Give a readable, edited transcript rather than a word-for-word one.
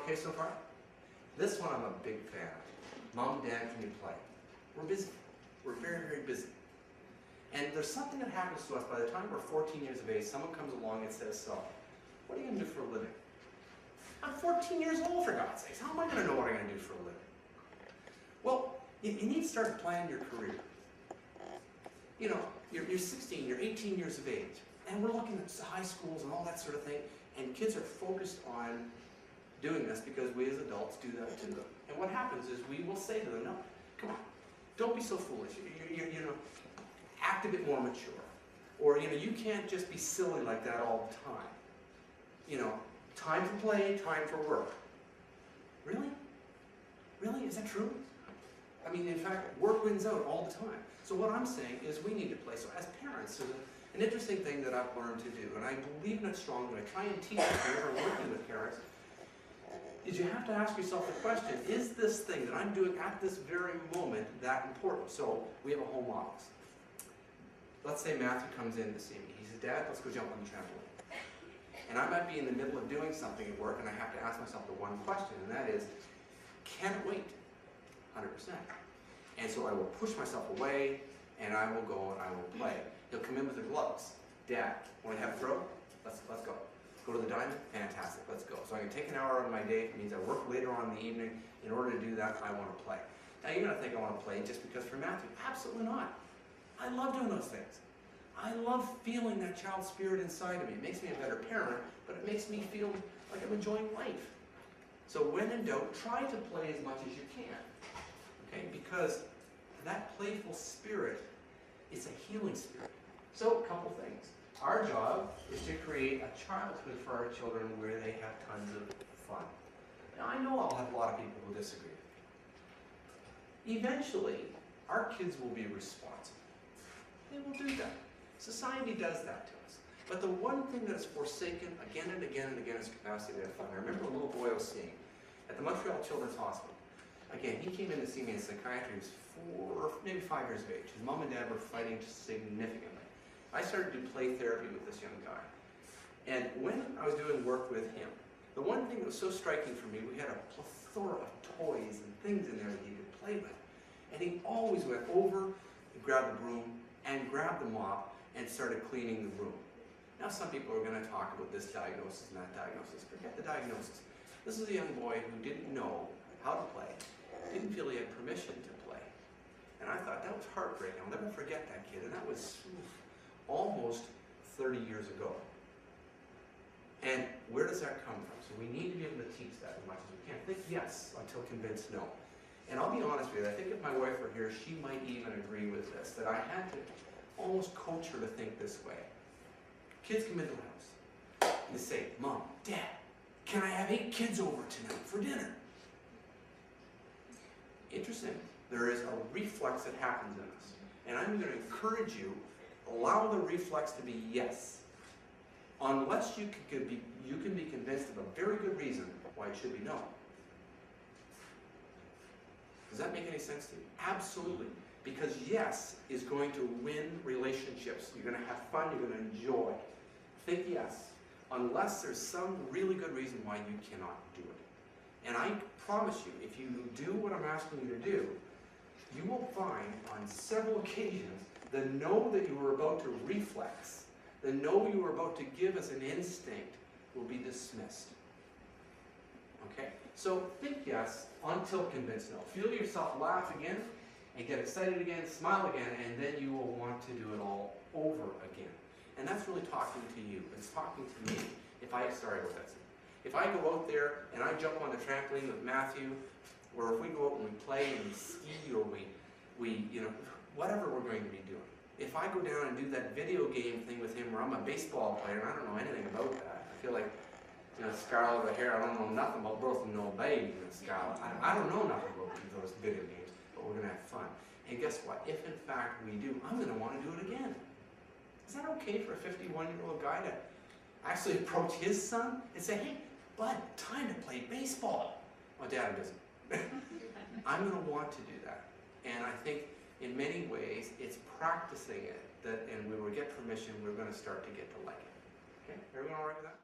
okay so far? This one I'm a big fan of. Mom and Dad, can you play? We're busy. We're very, very busy. And there's something that happens to us by the time we're 14 years of age. Someone comes along and says, so, what are you going to do for a living? I'm 14 years old, for God's sakes. How am I going to know what I'm going to do for a living? Well, you need to start planning your career. You know, you're 16, you're 18 years of age, and we're looking at high schools and all that sort of thing, and kids are focused on doing this because we as adults do that to them. And what happens is we will say to them, no, come on, don't be so foolish. You know, act a bit more mature. Or, you know, you can't just be silly like that all the time. You know, time for play, time for work. Really? Really? Is that true? I mean, in fact, work wins out all the time. So what I'm saying is we need to play. So as parents, an interesting thing that I've learned to do, and I believe in it strongly, I try and teach it whenever I'm working with parents, is you have to ask yourself the question, is this thing that I'm doing at this very moment that important? So we have a home office. Let's say Matthew comes in to see me. He says, Dad, let's go jump on the trampoline. And I might be in the middle of doing something at work, and I have to ask myself the one question, and that is, can it wait? 100%. And so I will push myself away, and I will go and I will play. He'll come in with the gloves. Dad, want to have a throw? Let's go. Go to the diamond? Fantastic, let's go. So I can take an hour out of my day. It means I work later on in the evening. In order to do that, I want to play. Now you're going to think I want to play just because for Matthew. Absolutely not. I love doing those things. I love feeling that child spirit inside of me. It makes me a better parent, but it makes me feel like I'm enjoying life. So when in doubt, try to play as much as you can. Okay? Because that playful spirit is a healing spirit. So, a couple things. Our job is to create a childhood for our children where they have tons of fun. Now, I know I'll have a lot of people who disagree with me. Eventually, our kids will be responsible. They will do that. Society does that to us. But the one thing that is forsaken again and again and again is capacity to have fun. I remember a little boy I was seeing at the Montreal Children's Hospital. Again, he came in to see me in psychiatry. He was 4, maybe 5 years of age. His mom and dad were fighting significantly. I started to do play therapy with this young guy. And when I was doing work with him, the one thing that was so striking for me, we had a plethora of toys and things in there that he could play with. And he always went over and grabbed the broom and grabbed the mop and started cleaning the room. Now some people are going to talk about this diagnosis and that diagnosis. Forget the diagnosis. This is a young boy who didn't know how to play, didn't feel he had permission to play. And I thought, that was heartbreaking. I'll never forget that kid. And that was almost 30 years ago. And where does that come from? So we need to be able to teach that as much as we can. Think yes until convinced no. And I'll be honest with you, I think if my wife were here, she might even agree with this, that I had to almost coach her to think this way. Kids come into the house. And they say, Mom, Dad, can I have 8 kids over tonight for dinner? Interesting. There is a reflex that happens in us. And I'm going to encourage you, allow the reflex to be yes. Unless you can be convinced of a very good reason why it should be no. Does that make any sense to you? Absolutely. Because yes is going to win relationships. You're going to have fun, you're going to enjoy. Think yes. Unless there's some really good reason why you cannot do it. And I promise you, if you do what I'm asking you to do, you will find on several occasions the no that you were about to reflex, the no you were about to give as an instinct will be dismissed. Okay? So think yes until convinced no. Feel yourself laugh again and get excited again, smile again, and then you will want to do it all over again. And that's really talking to you. It's talking to me. If I go out there and I jump on the trampoline with Matthew, or if we go out and we play and we ski, or we you know, whatever we're going to be doing. If I go down and do that video game thing with him where I'm a baseball player and I don't know anything about that, I feel like, you know, Scarlett O'Hara, I don't know nothing about Birth of No Baby and Scarlett. I don't know nothing about those video games, but we're going to have fun. And guess what? If in fact we do, I'm going to want to do it again. Is that okay for a 51-year-old guy to actually approach his son and say, hey, bud, time to play baseball? Well, Dad, I'm busy. I'm going to want to do that. And I think in many ways, it's practicing it, and when we get permission, we're going to start to get to like it. Okay? Everyone all right with that?